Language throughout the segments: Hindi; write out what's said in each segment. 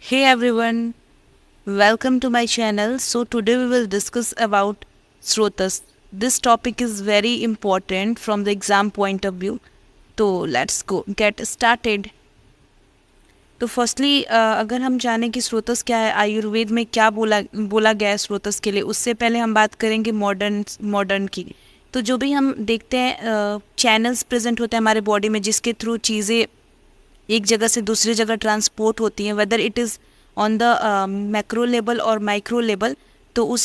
Hey everyone, welcome to my channel. So today we will discuss about Srotas. This topic is very important from the exam point of view. तो let's go get started. तो फर्स्टली अगर हम जाने कि स्रोतस क्या है, आयुर्वेद में क्या बोला गया है स्रोतस के लिए, उससे पहले हम बात करेंगे मॉडर्न की। तो जो भी हम देखते हैं चैनल्स प्रेजेंट होते हैं हमारे बॉडी में जिसके थ्रू चीज़ें एक जगह से दूसरी जगह ट्रांसपोर्ट होती हैं, whether it is on the macro level और माइक्रो लेवल, तो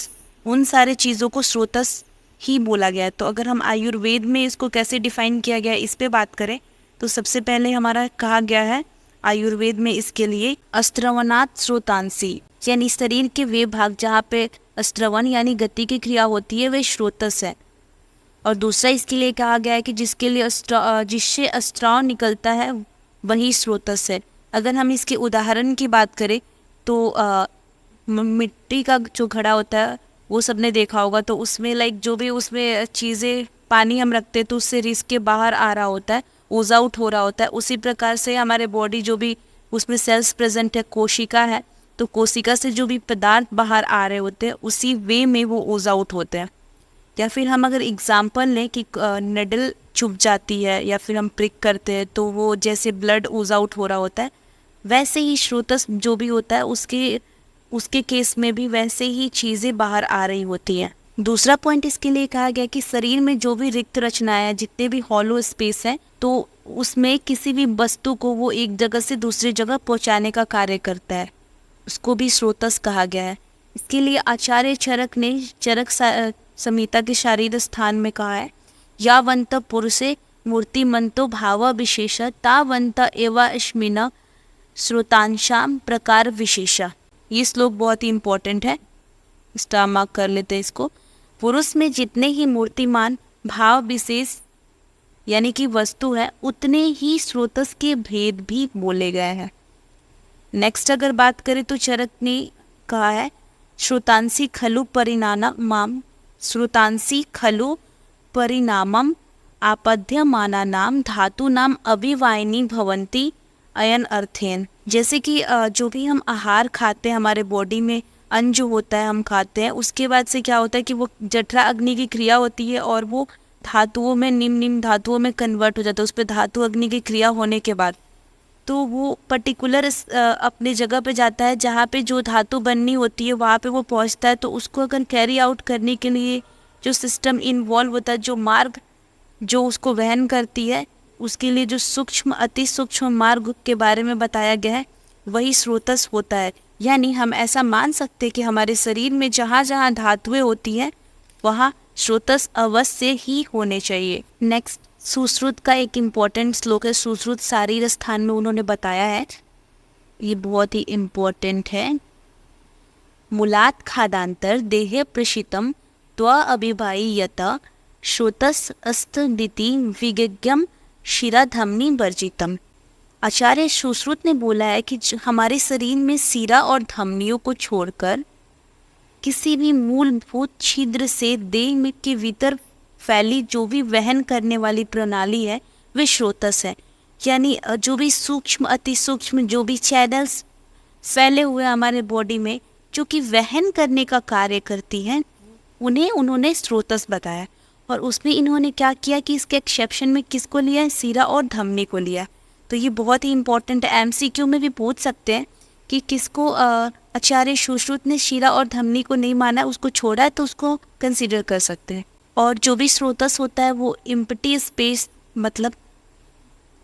उन सारे चीज़ों को स्रोतस ही बोला गया है। तो अगर हम आयुर्वेद में इसको कैसे डिफाइन किया गया है इस पे बात करें तो सबसे पहले हमारा कहा गया है आयुर्वेद में इसके लिए अस्त्रवनात् स्रोतांसी, यानी शरीर के वे भाग जहाँ पे अस्त्रवन यानी गति की क्रिया होती है वे स्रोतस है। और दूसरा इसके लिए कहा गया है कि जिससे अस्त्राव निकलता है वही स्रोतस है। अगर हम इसके उदाहरण की बात करें तो मिट्टी का जो घड़ा होता है वो सबने देखा होगा, तो उसमें जो भी उसमें चीज़ें पानी हम रखते हैं तो उससे रिस के बाहर आ रहा होता है, ओज आउट हो रहा होता है। उसी प्रकार से हमारे बॉडी जो भी उसमें सेल्स प्रेजेंट है, कोशिका है, तो कोशिका से जो भी पदार्थ बाहर आ रहे होते हैं उसी वे में वो ओज आउट होते हैं। या फिर हम अगर एग्जाम्पल लें कि नेडल चुभ जाती है या फिर हम प्रिक करते हैं तो वो जैसे ब्लड ओज आउट हो रहा होता है, वैसे ही स्रोतस जो भी होता है उसके केस में भी वैसे ही चीज़ें बाहर आ रही होती हैं। दूसरा पॉइंट इसके लिए कहा गया कि शरीर में जो भी रिक्त रचनाएं हैं, जितने भी हॉलो स्पेस हैं, तो उसमें किसी भी वस्तु को वो एक जगह से दूसरी जगह पहुंचाने का कार्य करता है, उसको भी स्रोतस कहा गया है। इसके लिए आचार्य चरक ने चरक संहिता के शारीर स्थान में कहा है, यावंत पुरुषे मूर्तिमंतो भाव विशेष तावंत एवा अश्मिन श्रोतांशाम प्रकार विशेषा। ये श्लोक बहुत ही इंपॉर्टेंट है, स्टार मार्क कर लेते हैं इसको। पुरुष में जितने ही मूर्तिमान भाव विशेष यानी कि वस्तु है उतने ही स्रोतस के भेद भी बोले गए हैं। नेक्स्ट अगर बात करें तो चरक ने कहा है, श्रोतांसी खलु परिणामम श्रोतांसी खलु परिणामम आपद्यमानानाम धातूनाम अभिवाहिनी भवन्ति अयन अर्थेन। जैसे कि जो भी हम आहार खाते हैं हमारे बॉडी में अन्न जो होता है हम खाते हैं, उसके बाद से क्या होता है कि वो जठरा अग्नि की क्रिया होती है और वो धातुओं में निम्न धातुओं में कन्वर्ट हो जाता है। उस पर धातु अग्नि की क्रिया होने के बाद तो वो पर्टिकुलर अपने जगह पे जाता है जहाँ पे जो धातु बननी होती है वहाँ पे वो पहुँचता है। तो उसको अगर कैरी आउट करने के लिए जो सिस्टम इन्वॉल्व होता है, जो मार्ग जो उसको वहन करती है, उसके लिए जो सूक्ष्म अति सूक्ष्म मार्ग के बारे में बताया गया है वही स्रोतस होता है। यानी हम ऐसा मान सकते हैं कि हमारे शरीर में जहाँ जहाँ धातुएं होती हैं वहाँ स्रोतस अवश्य ही होने चाहिए। नेक्स्ट सुश्रुत का एक इम्पॉर्टेंट श्लोक है, सुश्रुत शारीर स्थान में उन्होंने बताया है, ये बहुत ही इम्पोर्टेंट है। मूलात् खादांतर देहे प्रशितम त्वा अभिभायत श्रोतस अस्तिति विज्ञम शिराधमनी वर्जितम। आचार्य सुश्रुत ने बोला है कि हमारे शरीर में शिरा और धमनियों को छोड़कर किसी भी मूलभूत छिद्र से देह में के भीतर फैली जो भी वहन करने वाली प्रणाली है वे स्रोतस है। यानी जो भी सूक्ष्म अति सूक्ष्म जो भी चैनल्स फैले हुए हमारे बॉडी में जो कि वहन करने का कार्य करती हैं उन्हें उन्होंने स्रोतस बताया। और उसमें इन्होंने क्या किया कि इसके एक्सेप्शन में किसको लिया है, शिरा और धमनी को लिया। तो ये बहुत ही इंपॉर्टेंट है, एमसीक्यू में भी पूछ सकते हैं कि किसको आचार्य सुश्रुत ने शिरा और धमनी को नहीं माना, उसको छोड़ा है, तो उसको कंसीडर कर सकते हैं। और जो भी स्रोतस होता है वो एम्प्टी स्पेस मतलब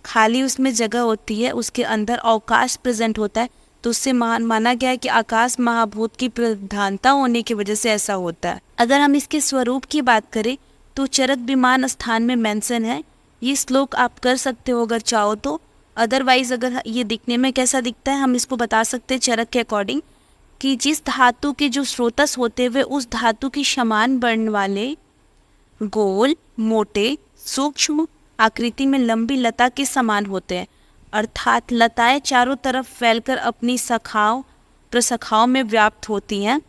खाली उसमें जगह होती है, उसके अंदर अवकाश प्रेजेंट होता है, तो उससे माना गया है कि आकाश महाभूत की प्रधानता होने की वजह से ऐसा होता है। अगर हम इसके स्वरूप की बात करें तो चरक विमान स्थान में मेंशन है, ये श्लोक आप कर सकते हो अगर चाहो तो। अदरवाइज अगर ये दिखने में कैसा दिखता है हम इसको बता सकते हैं चरक के अकॉर्डिंग कि जिस धातु के जो स्रोतस होते हुए उस धातु की समान वर्ण वाले गोल मोटे सूक्ष्म आकृति में लंबी लता के समान होते हैं, अर्थात लताएं चारों तरफ फैलकर अपनी प्रशाखाओं में व्याप्त होती हैं।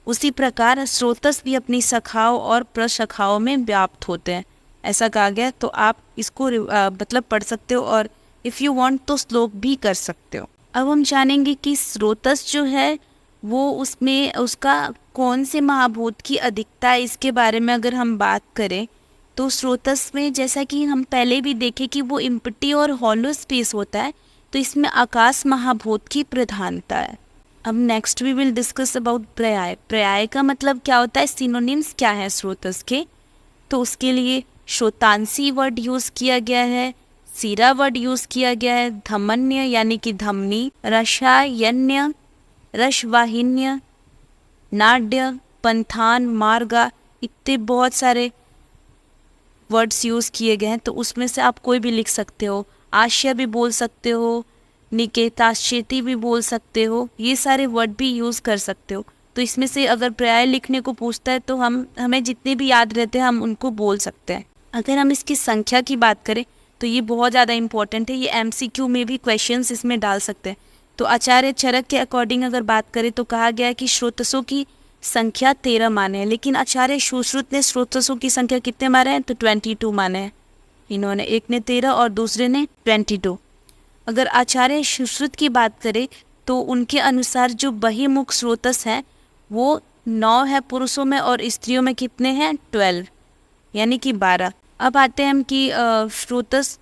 उसी प्रकार स्रोतस भी अपनी शाखाओं और प्रशाखाओं में व्याप्त होते हैं, ऐसा कहा गया। तो आप इसको मतलब पढ़ सकते हो और इफ़ यू वांट तो श्लोक भी कर सकते हो। अब हम जानेंगे कि स्रोतस जो है वो उसमें उसका कौन से महाभूत की अधिकता है। इसके बारे में अगर हम बात करें तो स्रोतस में, जैसा कि हम पहले भी देखे कि वो इम्पटी और हॉलो स्पेस होता है, तो इसमें आकाश महाभूत की प्रधानता है। अब next we will discuss about पर्याय। पर्याय का मतलब क्या होता है, सिनोनिम्स क्या है स्रोतस के। तो उसके लिए श्रोतांशी वर्ड यूज किया गया है, सीरा वर्ड यूज किया गया है, धमन्य यानी कि धमनी, रसायन्य, रसवाहिन्य, नाड्य, पंथान, मार्गा, इतने बहुत सारे वर्ड्स यूज़ किए गए हैं। तो उसमें से आप कोई भी लिख सकते हो। आशय भी बोल सकते हो, निकेताश्चेती भी बोल सकते हो, ये सारे वर्ड भी यूज़ कर सकते हो। तो इसमें से अगर पर्याय लिखने को पूछता है तो हमें जितने भी याद रहते हैं हम उनको बोल सकते हैं। अगर हम इसकी संख्या की बात करें तो ये बहुत ज़्यादा इंपॉर्टेंट है, ये एमसीक्यू में भी क्वेश्चंस इसमें डाल सकते हैं। तो आचार्य चरक के अकॉर्डिंग अगर बात करें तो कहा गया है कि स्रोतसों की संख्या 13 माने हैं, लेकिन आचार्य सुश्रुत ने स्रोतसों की संख्या कितने माने हैं, तो 22 माने हैं। इन्होंने, एक ने 13 और दूसरे ने 22। अगर आचार्य सुश्रुत की बात करें तो उनके अनुसार जो बहिमुख स्रोतस हैं वो 9 है पुरुषों में, और स्त्रियों में कितने हैं, 12 यानी कि 12। अब आते हैं हम कि स्रोतस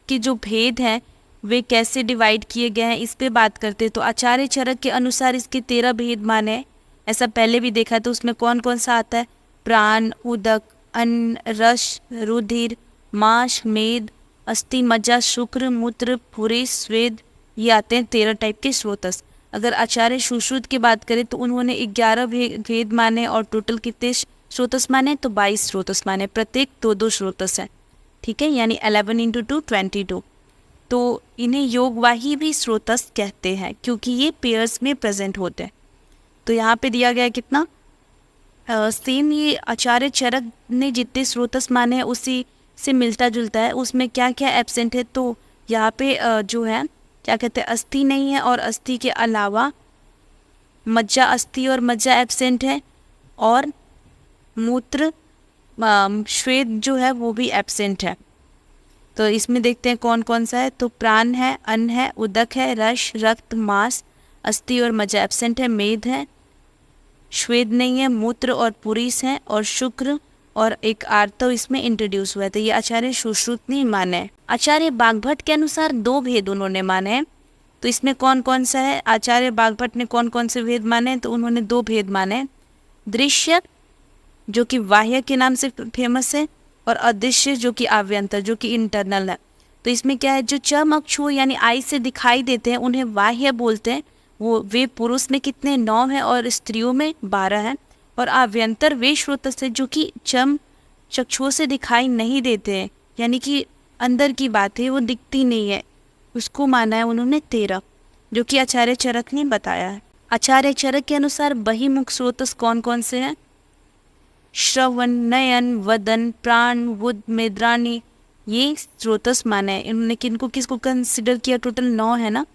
के जो भेद हैं वे कैसे डिवाइड किए गए हैं, इस पे बात करते हैं। तो आचार्य चरक के अनुसार इसके 13 भेद माने हैं, ऐसा पहले भी देखा है। तो उसमें कौन कौन सा आता है, प्राण, उदक, अन्न, रस, रुधिर, मांस, मेद, अस्थि, मज्जा, शुक्र, मूत्र, पुरी, स्वेद, ये आते हैं 13 टाइप के स्रोतस। अगर आचार्य सुश्रुत की बात करें तो उन्होंने 11 भेद माने, और टोटल कितने स्रोतस माने, तो 22 स्रोतस माने, प्रत्येक 2-2 स्रोतस है, ठीक है, यानी 11 × 2 22। तो इन्हें योगवाही भी स्रोतस कहते हैं क्योंकि ये पेयर्स में प्रेजेंट होते हैं। तो यहाँ पे दिया गया है कितना, सेम ये आचार्य चरक ने जितने स्रोतस माने हैं उसी से मिलता जुलता है। उसमें क्या क्या एब्सेंट है, तो यहाँ पे जो है क्या कहते हैं, अस्थि नहीं है, और अस्थि के अलावा मज्जा, अस्थि और मज्जा एब्सेंट है, और मूत्र, श्वेत जो है वो भी एब्सेंट है। तो इसमें देखते हैं कौन कौन सा है। तो प्राण है, अन्न है, उदक है, रस, रक्त, मांस, अस्थि और मज्जा एब्सेंट है, मेद है, श्वेत नहीं है, मूत्र और पुरीस है, और शुक्र और एक आर्तव इसमें इंट्रोड्यूस हुआ है। तो ये आचार्य सुश्रुत ने माने हैं। आचार्य बागभट्ट के अनुसार 2 भेद उन्होंने माने हैं। तो इसमें कौन कौन सा है, आचार्य बागभट्ट ने कौन कौन से भेद माने हैं, तो उन्होंने 2 भेद माने हैं। दृश्य जो कि बाह्य के नाम से फेमस है, और अदृश्य जो कि आभ्यंतर, जो कि इंटरनल है। तो इसमें क्या है, जो चमअक्षु यानी आई से दिखाई देते हैं उन्हें बाह्य बोलते हैं। वे पुरुष में कितने, 9 है, और स्त्रियों में 12 है। और आभ्यंतर वे स्रोतस है जो कि चक्षुओं से दिखाई नहीं देते हैं, यानी कि अंदर की बात है, वो दिखती नहीं है, उसको माना है उन्होंने 13, जो कि आचार्य चरक ने बताया है। आचार्य चरक के अनुसार बहिमुख स्रोतस कौन कौन से हैं, श्रवण, नयन, वदन, प्राण, बुध, मेद्राणी, ये स्रोतस माने हैं। इन्होंने किसको कंसिडर किया, टोटल 9 है ना।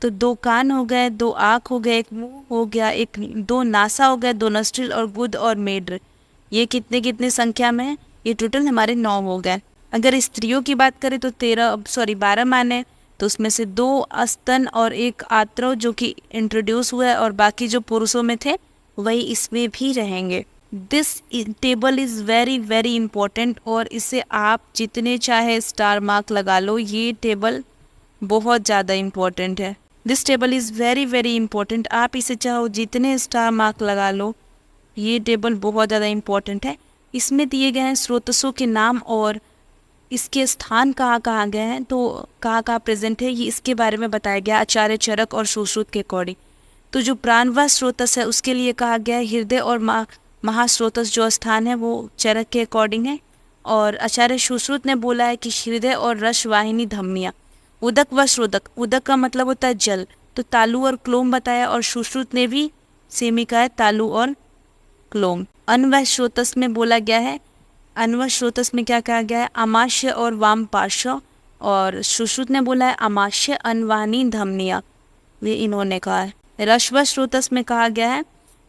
तो 2 कान हो गए, 2 आँख हो गए, 1 मुंह हो गया, 2 नासा हो गए, 2 नस्ट्रिल, और गुद और मेड्र, ये कितने संख्या में है, ये टोटल हमारे 9 हो गए। अगर स्त्रियों की बात करें तो 12 माने। तो उसमें से 2 अस्तन और 1 आत्रव जो कि इंट्रोड्यूस हुआ है, और बाकी जो पुरुषों में थे वही इसमें भी रहेंगे। This table is very very important, और इसे आप जितने चाहे स्टार मार्क लगा लो, ये टेबल बहुत ज़्यादा इम्पोर्टेंट है। This table is very very important, आप इसे चाहो जितने स्टार मार्क लगा लो, ये टेबल बहुत ज़्यादा इम्पोर्टेंट है। इसमें दिए गए हैं स्रोतसों के नाम और इसके स्थान कहाँ कहाँ गए हैं, तो कहाँ कहाँ प्रेजेंट है, ये इसके बारे में बताया गया आचार्य चरक और सुश्रुत के अकॉर्डिंग। तो जो प्राणवाय स्रोतस है उसके लिए कहा गया है हृदय और महास्रोतस जो स्थान है वो चरक के अकॉर्डिंग है। और आचार्य सुश्रुत ने बोला है कि हृदय और रस वाहिनी धमनियाँ। उदक व श्रोदक, उदक का मतलब होता है जल, तो तालु और क्लोम बताया, और सुश्रुत ने भी सेम ही कहा है, तालु और क्लोम। अन्वय स्रोतस में बोला गया है, अन्वय स्रोतस में क्या कहा गया है, अमाश्य और वाम पार्श्व, और सुश्रुत ने बोला है अमाश्य अनवानी धमनिया, ये इन्होंने कहा है। रश्व स्रोतस में कहा गया है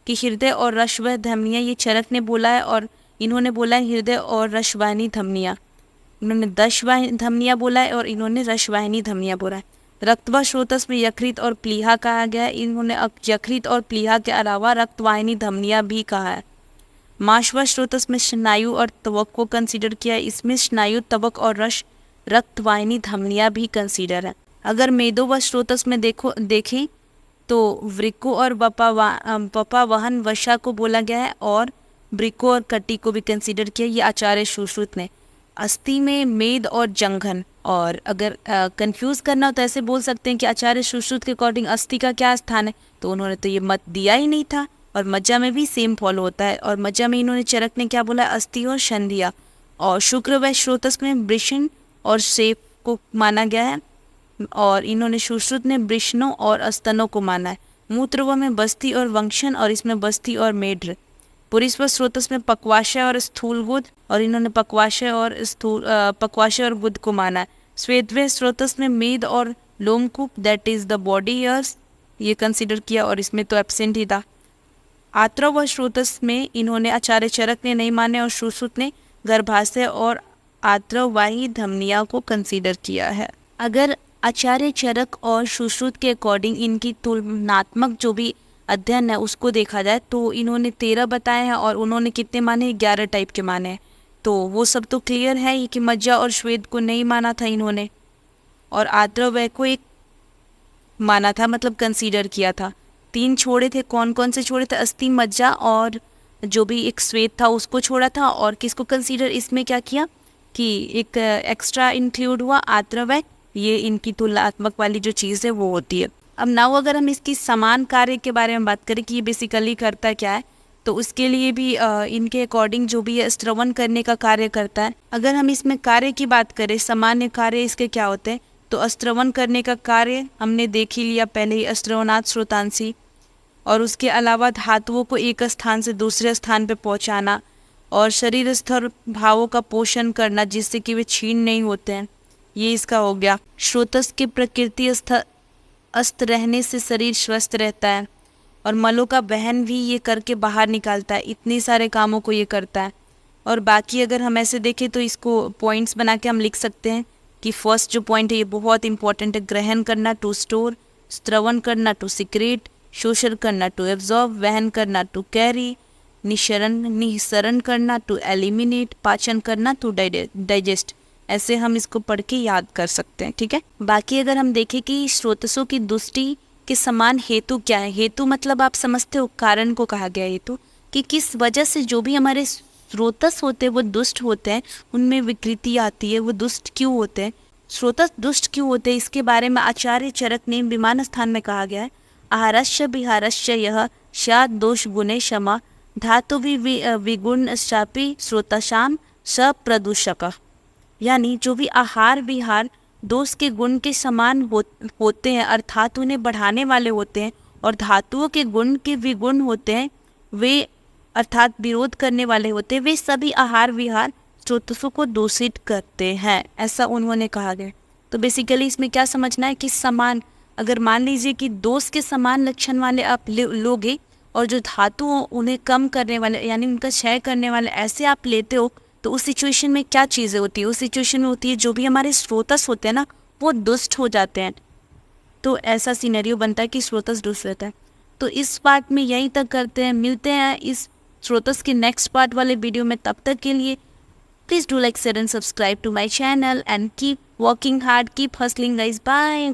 कि हृदय और रश्व धमनिया, ये चरक ने बोला है, और इन्होंने बोला है हृदय और रसवाहिनी धमनिया। इन्होंने दशवाहिनी धमनिया बोला है और इन्होंने रसवाहिनी धमनिया बोला है। रक्त व स्रोतस में यकृत और प्लीहा कहा गया है। इन्होंने यकृत और प्लीहा के अलावा रक्तवाहिनी धमनियां भी कहा है। मांस व स्रोतस में स्नायु और तवक को कंसीडर किया है। इसमें स्नायु, तवक और रक्तवाहिनी धमनियां भी कंसीडर है। अगर मेदो व स्रोतस में देखें तो वृक्को और वपावहन वशा को बोला गया है और ब्रिको और कटी को भी कंसीडर किया। ये आचार्य सुश्रुत ने। अस्थि में मेद और जंघन, और अगर कंफ्यूज करना हो तो ऐसे बोल सकते हैं कि आचार्य सुश्रुत के अकॉर्डिंग अस्थि का क्या स्थान है, तो उन्होंने तो ये मत दिया ही नहीं था। और मज्जा में भी सेम फॉलो होता है, और मज्जा में इन्होंने चरक ने क्या बोला, अस्थि और संधिया। और शुक्र व स्रोतस में वृषण और सेप को माना गया है, और इन्होंने सुश्रुत ने वृषणों और स्तनों को माना है। मूत्रव में बस्ती और वंशन, और इसमें बस्ती और मेढ्र। पुरीश्वर स्रोतस में पक्वाशय और स्थूल गुद, और इन्होंने पक्वाशय और गुद को माना है। श्वेतवे स्रोतस में मेद और लोमकूप, that is the body ears, ये कंसिडर किया, और इसमें तो एब्सेंट ही था। आत्रव व स्रोतस में इन्होंने आचार्य चरक ने नहीं माने, और सुश्रुत ने गर्भाशय और आत्रवाही धमनिया को कंसीडर किया है। अगर आचार्य चरक और सुश्रुत के अकॉर्डिंग इनकी तुलनात्मक जो भी अध्ययन है उसको देखा जाए तो इन्होंने 13 बताए हैं, और उन्होंने कितने माने, 11 टाइप के माने हैं। तो वो सब तो क्लियर है ही कि मज्जा और श्वेत को नहीं माना था इन्होंने, और आद्रव्य को एक माना था, मतलब कंसीडर किया था। 3 छोड़े थे, कौन कौन से छोड़े थे, अस्थि, मज्जा और जो भी एक श्वेत था उसको छोड़ा था। और किसको कंसीडर इसमें क्या किया कि एक एक्स्ट्रा इंक्लूड हुआ, आद्रव्य। ये इनकी तुलनात्मक वाली जो चीज़ है वो होती है। अब नाउ अगर हम इसकी समान कार्य के बारे में बात करें कि ये बेसिकली करता क्या है, तो उसके लिए भी इनके अकॉर्डिंग जो भी है श्रवण करने का कार्य करता है। अगर हम इसमें कार्य की बात करें, सामान्य कार्य इसके क्या होते हैं, तो श्रवण करने का कार्य हमने देख ही लिया पहले ही, श्रवणात् श्रोतांसी। और उसके अलावा धातुओं को एक स्थान से दूसरे स्थान पर पहुँचाना, और शरीर स्तर भावों का पोषण करना जिससे कि वे क्षीण नहीं होते हैं, ये इसका हो गया। स्रोतस की प्रकृति अस्त रहने से शरीर स्वस्थ रहता है, और मलों का वहन भी ये करके बाहर निकालता है। इतने सारे कामों को ये करता है। और बाकी अगर हम ऐसे देखें तो इसको पॉइंट्स बना के हम लिख सकते हैं कि फर्स्ट जो पॉइंट है ये बहुत इंपॉर्टेंट है, ग्रहण करना टू स्टोर, श्रवण करना टू सिक्रेट, शोषण करना टू एब्जॉर्ब, वहन करना टू कैरी, निःसरण करना टू एलिमिनेट, पाचन करना टू डाइजेस्ट। ऐसे हम इसको पढ़ के याद कर सकते हैं, ठीक है। बाकी अगर हम देखें कि स्रोतसों की दुष्टि के समान हेतु क्या है, हेतु मतलब आप समझते हो कारण को कहा गया हेतु, कि किस वजह से जो भी हमारे स्रोतस होते हैं वो दुष्ट होते हैं, उनमें विकृति आती है, वो दुष्ट क्यों होते हैं, स्रोतस दुष्ट क्यों होते हैं, इसके बारे में आचार्य चरक ने विमान स्थान में कहा गया है। आहारस्य विहारस्य यह स्यात् दोष गुणे क्षमा धातु विगुण शापी स्रोतसाम सप्रदूषक। यानी जो भी आहार विहार दोष के गुण के समान होते हैं, अर्थात उन्हें बढ़ाने वाले होते हैं, और धातुओं के गुण के विगुण होते हैं, वे अर्थात विरोध करने वाले होते हैं, वे सभी आहार विहार स्रोतसों को दूषित करते हैं, ऐसा उन्होंने कहा गया। तो बेसिकली इसमें क्या समझना है कि समान, अगर मान लीजिए कि दोष के समान लक्षण वाले आप लोगे, और जो धातु उन्हें कम करने वाले यानी उनका क्षय करने वाले ऐसे आप लेते हो, तो उस सिचुएशन में क्या चीज़ें होती है, उस सिचुएशन में होती है जो भी हमारे स्रोतस होते हैं ना वो दुष्ट हो जाते हैं। तो ऐसा सिनेरियो बनता है कि स्रोतस दुष्ट रहता है। तो इस पार्ट में यहीं तक करते हैं, मिलते हैं इस स्रोतस के नेक्स्ट पार्ट वाले वीडियो में। तब तक के लिए please do like, share and subscribe to my channel and keep working hard, keep hustling guys, bye.